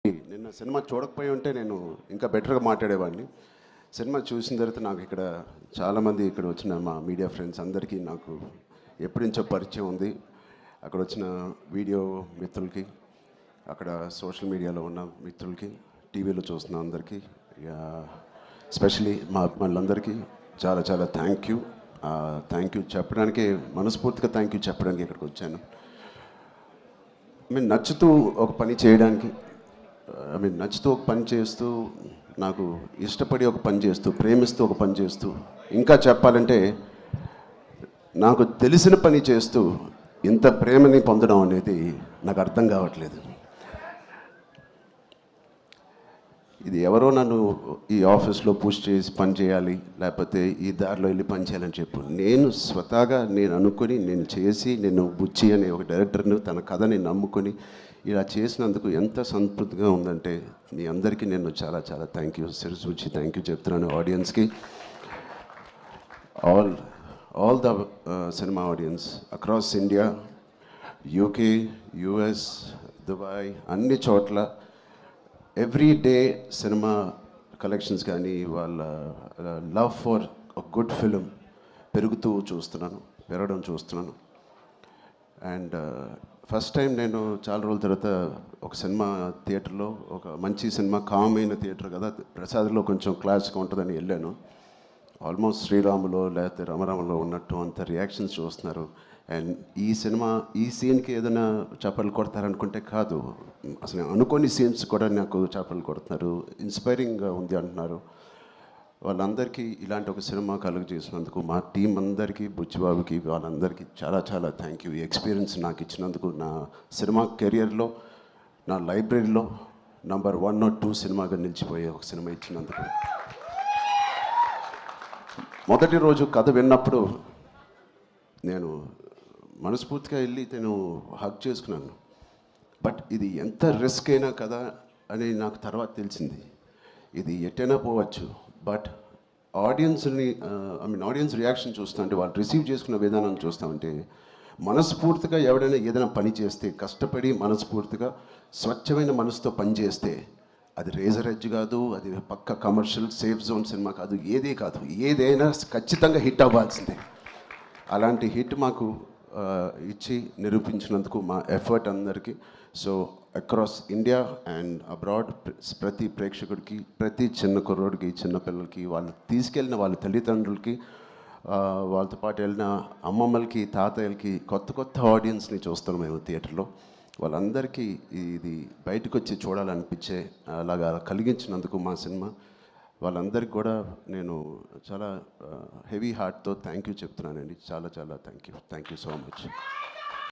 నిన్న సినిమా చూడకపోయి ఉంటే నేను ఇంకా బెటర్గా మాట్లాడేవాడిని. సినిమా చూసిన తర్వాత నాకు ఇక్కడ చాలామంది ఇక్కడ వచ్చిన మా మీడియా ఫ్రెండ్స్ అందరికీ నాకు ఎప్పటి నుంచో పరిచయం ఉంది. అక్కడ వచ్చిన వీడియో మిత్రులకి, అక్కడ సోషల్ మీడియాలో ఉన్న మిత్రులకి, టీవీలో చూస్తున్న అందరికీ, ఎస్పెషలీ మా అభిమానులందరికీ చాలా చాలా థ్యాంక్ యూ చెప్పడానికి, మనస్ఫూర్తిగా థ్యాంక్ యూ చెప్పడానికి ఇక్కడికి వచ్చాను. నేను నచ్చుతూ ఒక పని చేయడానికి, నచ్చుతూ ఒక పని చేస్తూ, నాకు ఇష్టపడి ఒక పని చేస్తూ, ప్రేమిస్తూ ఒక పని చేస్తూ, ఇంకా చెప్పాలంటే నాకు తెలిసిన పని చేస్తూ ఇంత ప్రేమని పొందడం అనేది నాకు అర్థం కావట్లేదు. ఇది ఎవరో నన్ను ఈ ఆఫీస్లో పుష్ చేసి పని చేయాలి, లేకపోతే ఈ దారిలో వెళ్ళి పని చేయాలని చెప్పు, నేను స్వతహాగా నేను అనుకొని, నేను చేసి, నేను బుచ్చి అనే ఒక డైరెక్టర్ను తన కథని నమ్ముకొని ఇలా చేసినందుకు ఎంత సంతృప్తిగా ఉందంటే మీ అందరికీ నేను చాలా చాలా థ్యాంక్ యూ, శిరసూచి థ్యాంక్ యూ చెప్తున్నాను. ఆడియన్స్కి, all the cinema audience across India, UK, US, Dubai, అన్ని చోట్ల ఎవ్రీ డే సినిమా కలెక్షన్స్ కానీ వాళ్ళ లవ్ ఫర్ గుడ్ ఫిలిం పెరగడం చూస్తున్నాను. అండ్ ఫస్ట్ టైం నేను చాలా రోజుల తర్వాత ఒక సినిమా థియేటర్లో, ఒక మంచి సినిమా, కామ్ అయిన థియేటర్ కదా, ప్రసాద్లో కొంచెం క్లాస్గా ఉంటుందని వెళ్ళాను. ఆల్మోస్ట్ శ్రీరాములో లేకపోతే రమరామలో ఉన్నట్టు అంత రియాక్షన్స్ చూస్తున్నారు. అండ్ ఈ సినిమా, ఈ సీన్కి ఏదైనా చప్పట్లు కొడతారనుకుంటే కాదు, అసలు అనుకోని సీన్స్ కూడా నాకు చప్పట్లు కొడుతున్నారు, ఇన్స్పైరింగ్గా ఉంది అంటున్నారు. వాళ్ళందరికీ ఇలాంటి ఒక సినిమా కలుగజేసినందుకు మా టీం అందరికీ, బుచ్చిబాబుకి, వాళ్ళందరికీ చాలా చాలా థ్యాంక్ యూ. ఈ ఎక్స్పీరియన్స్ నాకు ఇచ్చినందుకు, నా సినిమా కెరియర్లో, నా లైబ్రరీలో నంబర్ 1 or 2 సినిమాగా నిలిచిపోయే ఒక సినిమా ఇచ్చినందుకు. మొదటి రోజు కథ విన్నప్పుడు నేను మనస్ఫూర్తిగా వెళ్ళి నేను హగ్ చేసుకున్నాను. బట్ ఇది ఎంత రిస్క్ అయినా కదా అని నాకు తర్వాత తెలిసింది. ఇది ఎట్టైనా పోవచ్చు, బట్ ఆడియన్స్ని ఆడియన్స్ రియాక్షన్ చూస్తుంటే, వాళ్ళు రిసీవ్ చేసుకున్న విధానం చూస్తామంటే, మనస్ఫూర్తిగా ఎవడైనా ఏదైనా పని చేస్తే, కష్టపడి మనస్ఫూర్తిగా స్వచ్ఛమైన మనసుతో పని చేస్తే, అది రేజర్ ఎడ్జ్ కాదు, అది పక్క కమర్షియల్ సేఫ్ జోన్ సినిమా కాదు, ఏదైనా ఖచ్చితంగా హిట్ అవ్వాల్సిందే. అలాంటి హిట్ మాకు ఇచ్చి నిరూపించినందుకు మా ఎఫర్ట్ అందరికీ. So across India and abroad ప్రతి ప్రేక్షకుడికి, ప్రతి చిన్న కుర్రోడికి, చిన్న పిల్లలకి, వాళ్ళు తీసుకెళ్ళిన వాళ్ళ తల్లిదండ్రులకి, వాళ్ళతో పాటు వెళ్ళిన అమ్మమ్మలకి, తాతయ్యలకి, కొత్త ఆడియన్స్ని చూస్తాం మేము థియేటర్లో. వాళ్ళందరికీ ఇది బయటకు వచ్చి చూడాలనిపించే అలాగా కలిగించినందుకు మా సినిమా, వాళ్ళందరికీ కూడా నేను చాలా హెవీ హార్ట్తో థ్యాంక్ యూ చెప్తున్నానండి. చాలా చాలా థ్యాంక్ యూ సో మచ్.